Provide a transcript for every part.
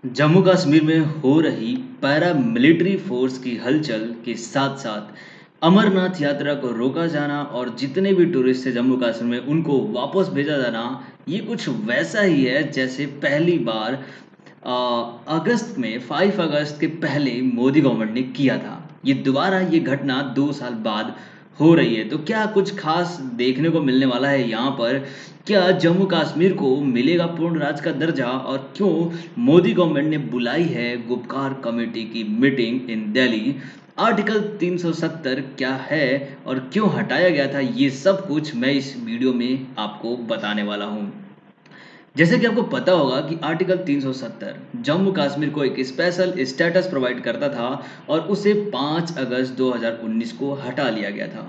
जम्मू कश्मीर में हो रही पैरामिलिट्री फोर्स की हलचल के साथ साथ अमरनाथ यात्रा को रोका जाना और जितने भी टूरिस्ट थे जम्मू कश्मीर में उनको वापस भेजा जाना, ये कुछ वैसा ही है जैसे पहली बार अ, अगस्त में 5 अगस्त के पहले मोदी गवर्नमेंट ने किया था। ये दोबारा ये घटना 2 साल बाद हो रही है, तो क्या कुछ खास देखने को मिलने वाला है यहाँ पर? क्या जम्मू कश्मीर को मिलेगा पूर्ण राज्य का दर्जा? और क्यों मोदी गवर्नमेंट ने बुलाई है गुपकार कमेटी की मीटिंग इन दिल्ली? आर्टिकल 370 क्या है और क्यों हटाया गया था, ये सब कुछ मैं इस वीडियो में आपको बताने वाला हूँ। जैसे कि आपको पता होगा कि आर्टिकल 370 जम्मू कश्मीर को एक स्पेशल स्टेटस प्रोवाइड करता था और उसे 5 अगस्त 2019 को हटा लिया गया था।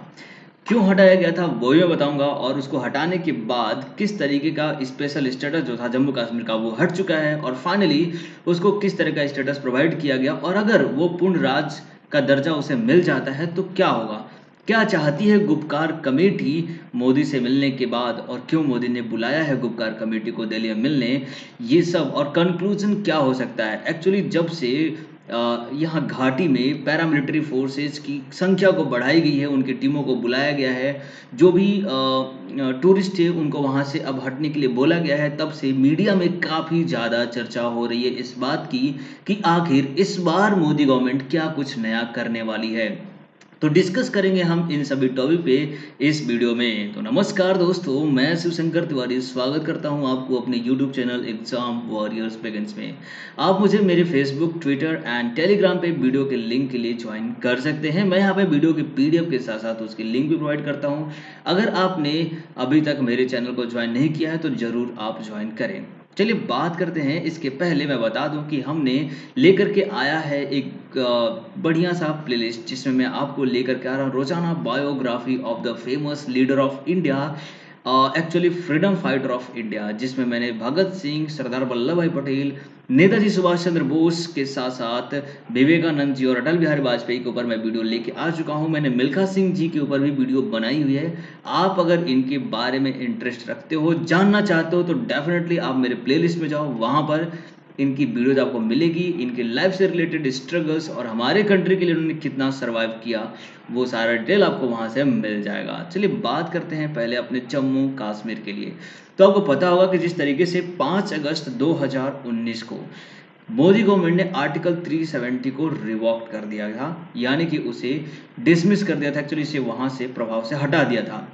क्यों हटाया गया था वो भी मैं बताऊंगा, और उसको हटाने के बाद किस तरीके का स्पेशल स्टेटस जो था जम्मू कश्मीर का वो हट चुका है और फाइनली उसको किस तरह का स्टेटस प्रोवाइड किया गया, और अगर वो पूर्ण राज्य का दर्जा उसे मिल जाता है तो क्या होगा। क्या चाहती है गुपकार कमेटी मोदी से मिलने के बाद, और क्यों मोदी ने बुलाया है गुपकार कमेटी को दिल्ली में मिलने, ये सब और कंक्लूजन क्या हो सकता है। एक्चुअली जब से यहाँ घाटी में पैरामिलिट्री फोर्सेस की संख्या को बढ़ाई गई है, उनकी टीमों को बुलाया गया है, जो भी टूरिस्ट थे उनको वहाँ से अब हटने के लिए बोला गया है, तब से मीडिया में काफ़ी ज़्यादा चर्चा हो रही है इस बात की कि आखिर इस बार मोदी गवर्नमेंट क्या कुछ नया करने वाली है। तो डिस्कस करेंगे हम इन सभी टॉपिक पे इस वीडियो में। तो नमस्कार दोस्तों, मैं शिवशंकर तिवारी स्वागत करता हूं आपको अपने YouTube channel exam warriors begins में। आप मुझे मेरे फेसबुक, ट्विटर एंड टेलीग्राम पे वीडियो के लिंक के लिए ज्वाइन कर सकते हैं। मैं यहाँ पे वीडियो की पीडीएफ के साथ साथ उसकी लिंक भी प्रोवाइड करता हूँ। अगर आपने अभी तक मेरे चैनल को ज्वाइन नहीं किया है तो ज़रूर आप ज्वाइन करें। चलिए बात करते हैं। इसके पहले मैं बता दूं कि हमने लेकर के आया है एक बढ़िया सा प्लेलिस्ट, जिसमें मैं आपको लेकर के आ रहा हूँ रोजाना biography of the famous leader of India, actually freedom fighter of India, जिसमें मैंने भगत सिंह, सरदार वल्लभ भाई पटेल, नेताजी सुभाष चंद्र बोस के साथ साथ विवेकानंद जी और अटल बिहारी वाजपेयी के ऊपर मैं वीडियो लेके आ चुका हूं। मैंने मिल्खा सिंह जी के ऊपर भी वीडियो बनाई हुई है। आप अगर इनके बारे में इंटरेस्ट रखते हो, जानना चाहते हो, तो डेफिनेटली आप मेरे प्लेलिस्ट में जाओ, वहां पर इनकी वीडियोज आपको मिलेगी। इनके लाइफ से रिलेटेड स्ट्रगल्स और हमारे कंट्री के लिए उन्होंने कितना सर्वाइव किया, वो सारा डिटेल आपको वहां से मिल जाएगा। चलिए बात करते हैं पहले अपने जम्मू कश्मीर के लिए। तो आपको पता होगा कि जिस तरीके से 5 अगस्त 2019 को मोदी गवर्नमेंट ने आर्टिकल 370 को रिवॉक कर दिया था, यानी कि उसे डिसमिस कर दिया था, एक्चुअली इसे वहां से प्रभाव से हटा दिया था।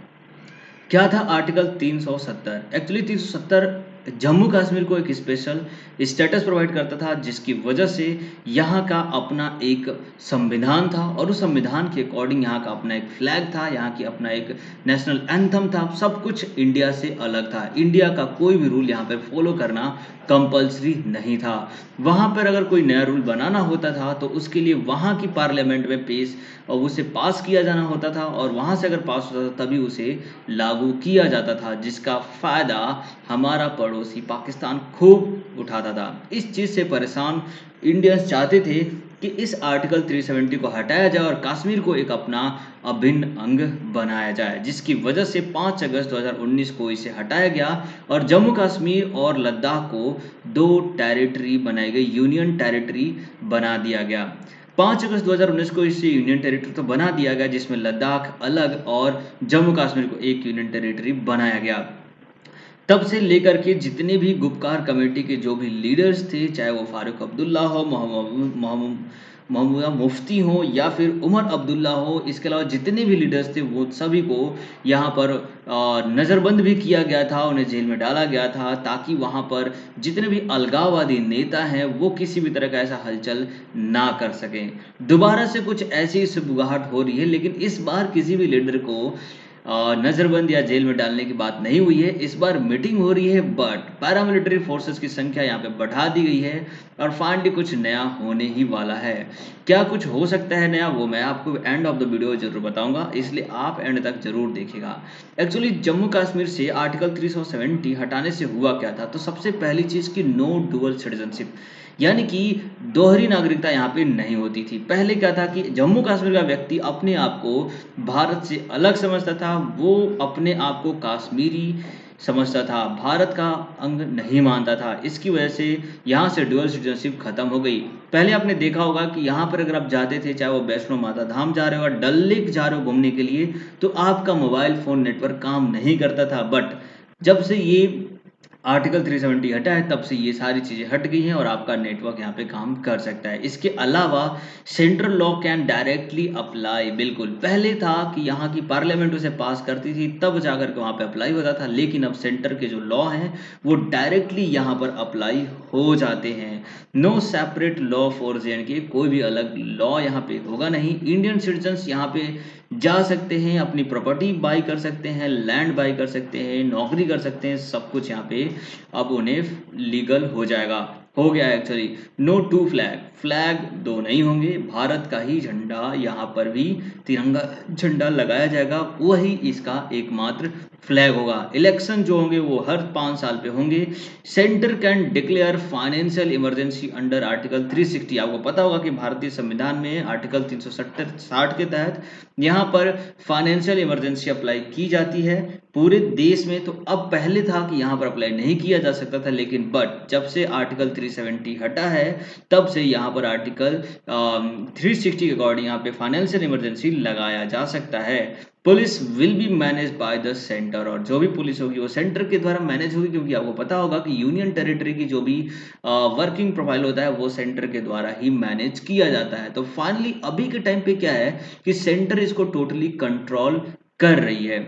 क्या था आर्टिकल 370? एक्चुअली 370 जम्मू कश्मीर को एक स्पेशल स्टेटस प्रोवाइड करता था, जिसकी वजह से यहाँ का अपना एक संविधान था और उस संविधान के अकॉर्डिंग यहाँ का अपना एक फ्लैग था, यहाँ की अपना एक नेशनल एंथम था, सब कुछ इंडिया से अलग था। इंडिया का कोई भी रूल यहाँ पर फॉलो करना कंपल्सरी नहीं था। वहाँ पर अगर कोई नया रूल बनाना होता था तो उसके लिए वहाँ की पार्लियामेंट में पेश और उसे पास किया जाना होता था, और वहाँ से अगर पास होता था तभी उसे लागू किया जाता था, जिसका फ़ायदा हमारा पड़ोसी पाकिस्तान खूब उठाता था। इस चीज़ से परेशान इंडियंस चाहते थे कि इस आर्टिकल 370 को हटाया जाए और कश्मीर को एक अपना अभिन्न अंग बनाया जाए, जिसकी वजह से 5 अगस्त 2019 को इसे हटाया गया और जम्मू कश्मीर और लद्दाख को 2 टेरिटरी बनाई गई, यूनियन टेरिटरी बना दिया गया। 5 अगस्त 2019 को इसे यूनियन टेरिटरी तो बना दिया गया, जिसमें लद्दाख अलग और जम्मू कश्मीर को एक यूनियन टेरिटरी बनाया गया। तब से लेकर के जितने भी गुपकार कमेटी के जो भी लीडर्स थे, चाहे वो फारूक अब्दुल्ला हो, महमूदा मुफ्ती हो या फिर उमर अब्दुल्ला हो, इसके अलावा जितने भी लीडर्स थे वो सभी को यहाँ पर नज़रबंद भी किया गया था, उन्हें जेल में डाला गया था, ताकि वहाँ पर जितने भी अलगाववादी नेता हैं वो किसी भी तरह का ऐसा हलचल ना कर सकें। दोबारा से कुछ ऐसी सुबुगाहट हो रही है, लेकिन इस बार किसी भी लीडर को नज़रबंद या जेल में डालने की बात नहीं हुई है। इस बार मीटिंग हो रही है, बट पैरामिलिट्री फोर्सेस की संख्या यहाँ पे बढ़ा दी गई है और फाइनली कुछ नया होने ही वाला है। क्या कुछ हो सकता है नया, वो मैं आपको एंड ऑफ द वीडियो जरूर बताऊंगा, इसलिए आप एंड तक जरूर देखिएगा। एक्चुअली जम्मू कश्मीर से आर्टिकल 370 हटाने से हुआ क्या था, तो सबसे पहली चीज़ की नो डुअल सिटीजनशिप, यानी कि दोहरी नागरिकता यहाँ पे नहीं होती थी। पहले क्या था कि जम्मू कश्मीर का व्यक्ति अपने आप को भारत से अलग समझता था, वो अपने आप को कश्मीरी समझता था, भारत का अंग नहीं मानता था। इसकी वजह से यहाँ से ड्यूअल सिटीजनशिप खत्म हो गई। पहले आपने देखा होगा कि यहाँ पर अगर आप जाते थे, चाहे वो वैष्णो माता धाम जा रहे हो या डल लेक जा रहे हो घूमने के लिए, तो आपका मोबाइल फ़ोन नेटवर्क काम नहीं करता था। बट जब से ये आर्टिकल 370 हटा है, तब से ये सारी चीज़ें हट गई हैं और आपका नेटवर्क यहाँ पे काम कर सकता है। इसके अलावा central law can directly apply. बिल्कुल, पहले था कि यहाँ की पार्लियामेंट उसे पास करती थी, तब जाकर के वहाँ पे अप्लाई होता था, लेकिन अब सेंटर के जो लॉ हैं वो डायरेक्टली यहाँ पर अप्लाई हो जाते हैं। No separate law for JNK, कोई भी अलग लॉ यहाँ पे होगा नहीं। इंडियन सिटीजन्स यहाँ पे जा सकते हैं, अपनी प्रॉपर्टी बाई कर सकते हैं, लैंड बाई कर सकते हैं, नौकरी कर सकते हैं, सब कुछ यहाँ पे अब उन्हें लीगल हो जाएगा, हो गया actually. No two flag, flag दो नहीं होंगे, भारत का ही झंडा यहाँ पर भी तिरंगा झंडा लगाया जाएगा, वही इसका एकमात्र फ्लैग होगा। इलेक्शन जो होंगे वो हर 5 साल पे होंगे। Centre can declare financial emergency under article 360। आपको पता होगा कि भारतीय संविधान में आर्टिकल 360 के तहत यहाँ पर फाइनेंशियल इमरजेंसी अप्लाई की जाती है पूरे देश में। तो अब पहले था कि यहाँ पर अप्लाई नहीं किया जा सकता था, लेकिन बट जब से आर्टिकल 370 हटा है, तब से यहाँ पर आर्टिकल 360 के अकॉर्डिंग यहाँ पे फाइनेंशियल इमरजेंसी लगाया जा सकता है। Police will be manage by the centre, और जो भी पुलिस होगी वो सेंटर के द्वारा मैनेज होगी, क्योंकि आपको पता होगा कि यूनियन टेरिटरी की जो भी वर्किंग प्रोफाइल होता है वो सेंटर के द्वारा ही मैनेज किया जाता है। तो फाइनली अभी के टाइम पे क्या है कि सेंटर इसको टोटली कंट्रोल कर रही है।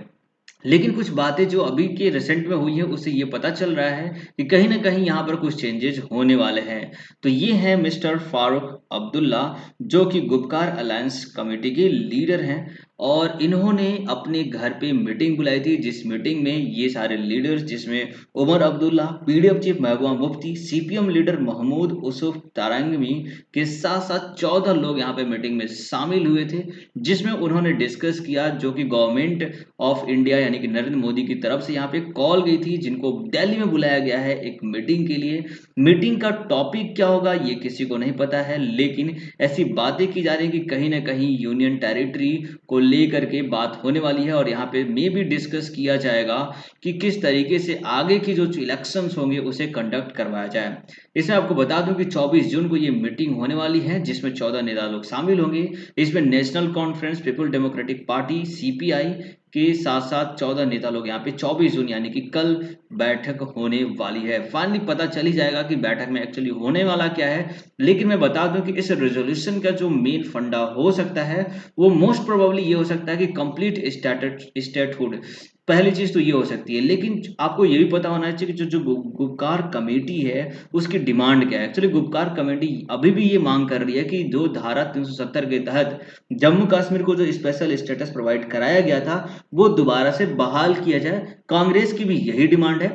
लेकिन कुछ बातें जो अभी के रिसेंट में हुई है उससे ये पता चल रहा है कि कहीं ना कहीं यहाँ पर कुछ चेंजेस होने वाले हैं। तो ये है मिस्टर फारूक अब्दुल्ला, जो कि गुपकार अलायंस कमेटी के लीडर हैं, और इन्होंने अपने घर पे मीटिंग बुलाई थी, जिस मीटिंग में ये सारे लीडर्स, जिसमें Omar Abdullah, PDF chief Mehbooba Mufti, CPM leader Mahmood Yusuf तारंगमी के साथ साथ 14 लोग यहाँ पे मीटिंग में शामिल हुए थे, जिसमें उन्होंने डिस्कस किया, जो कि गवर्नमेंट ऑफ इंडिया यानी कि नरेंद्र मोदी की तरफ से यहाँ पे कॉल गई थी, जिनको दिल्ली में बुलाया गया है एक मीटिंग के लिए। मीटिंग का टॉपिक क्या होगा ये किसी को नहीं पता है, लेकिन ऐसी बातें की जा रही है कि कहीं ना कहीं यूनियन टेरिटरी को लेकर के बात होने वाली है, और यहाँ पे मे भी डिस्कस किया जाएगा कि किस तरीके से आगे की जो इलेक्शंस होंगे उसे कंडक्ट करवाया जाए। इसमें आपको बता दूं कि 24 जून को ये मीटिंग होने वाली है, जिसमें 14 नेता लोग शामिल होंगे। इसमें national conference, people democratic party CPI के साथ साथ 14 नेता लोग यहाँ पे 24 जून यानी कि कल बैठक होने वाली है। फाइनली पता चल ही जाएगा कि बैठक में एक्चुअली होने वाला क्या है। लेकिन मैं बता दूं कि इस रेजोल्यूशन का जो मेन फंडा हो सकता है वो मोस्ट प्रोबेबली ये हो सकता है कि कंप्लीट स्टेटहुड, पहली चीज तो ये हो सकती है। लेकिन आपको ये भी पता होना चाहिए कि जो गुपकार कमेटी है उसकी डिमांड क्या है। एक्चुअली गुपकार कमेटी अभी भी ये मांग कर रही है कि जो धारा 370 के तहत जम्मू कश्मीर को जो स्पेशल स्टेटस प्रोवाइड कराया गया था वो दोबारा से बहाल किया जाए। कांग्रेस की भी यही डिमांड है,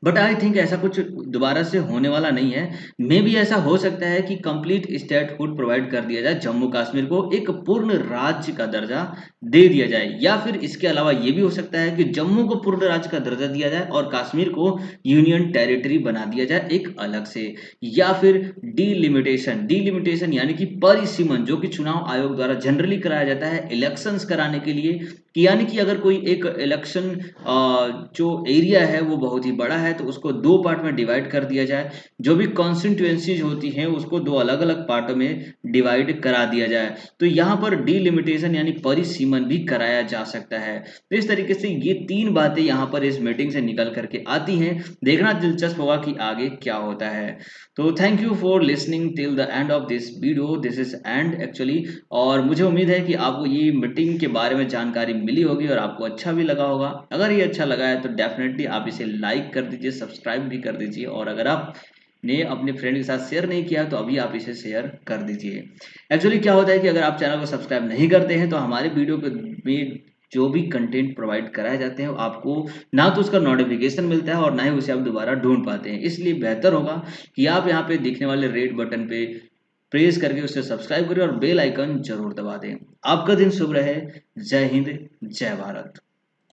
बट आई थिंक ऐसा कुछ दोबारा से होने वाला नहीं है। मे भी ऐसा हो सकता है कि कंप्लीट स्टेटहुड प्रोवाइड कर दिया जाए, जम्मू कश्मीर को एक पूर्ण राज्य का दर्जा दे दिया जाए, या फिर इसके अलावा ये भी हो सकता है कि जम्मू को पूर्ण राज्य का दर्जा दिया जाए और कश्मीर को यूनियन टेरिटरी बना दिया जाए एक अलग से, या फिर डीलिमिटेशन यानी कि परिसीमन, जो कि चुनाव आयोग द्वारा जनरली कराया जाता है इलेक्शंस कराने के लिए, कि यानी कि अगर कोई एक इलेक्शन जो एरिया है वो बहुत ही बड़ा है तो उसको 2 पार्ट में डिवाइड कर दिया जाए, जो भी कॉन्स्टिट्यूएंसीज होती हैं उसको 2 अलग अलग पार्टों में डिवाइड करा दिया जाए। तो यहाँ पर डीलिमिटेशन यानी परिसीमन भी कराया जा सकता है। तो इस तरीके से ये 3 बातें यहाँ पर इस मीटिंग से निकल करके आती हैं। देखना दिलचस्प होगा कि आगे क्या होता है। तो thank you for listening till the end of this video, this is and actually, और मुझे उम्मीद है कि आपको ये मीटिंग के बारे में जानकारी मिली होगी और आपको अच्छा भी लगा होगा। अगर ये अच्छा लगा है तो डेफिनेटली आप इसे लाइक कर दीजिए, सब्सक्राइब भी कर दीजिए, और अगर आप ने अपने फ्रेंड के साथ शेयर नहीं किया तो अभी आप इसे शेयर कर दीजिए। एक्चुअली क्या होता है कि अगर आप चैनल को सब्सक्राइब नहीं करते हैं तो हमारे वीडियो में जो भी कंटेंट प्रोवाइड कराए जाते हैं आपको ना तो उसका नोटिफिकेशन मिलता है और ना ही उसे आप दोबारा ढूंढ पाते हैं। इसलिए बेहतर होगा कि आप यहाँ पे दिखने वाले रेड बटन पे प्रेस करके उसे सब्सक्राइब करें और बेल आइकन जरूर दबा दें। आपका दिन शुभ रहे। जय हिंद, जय भारत।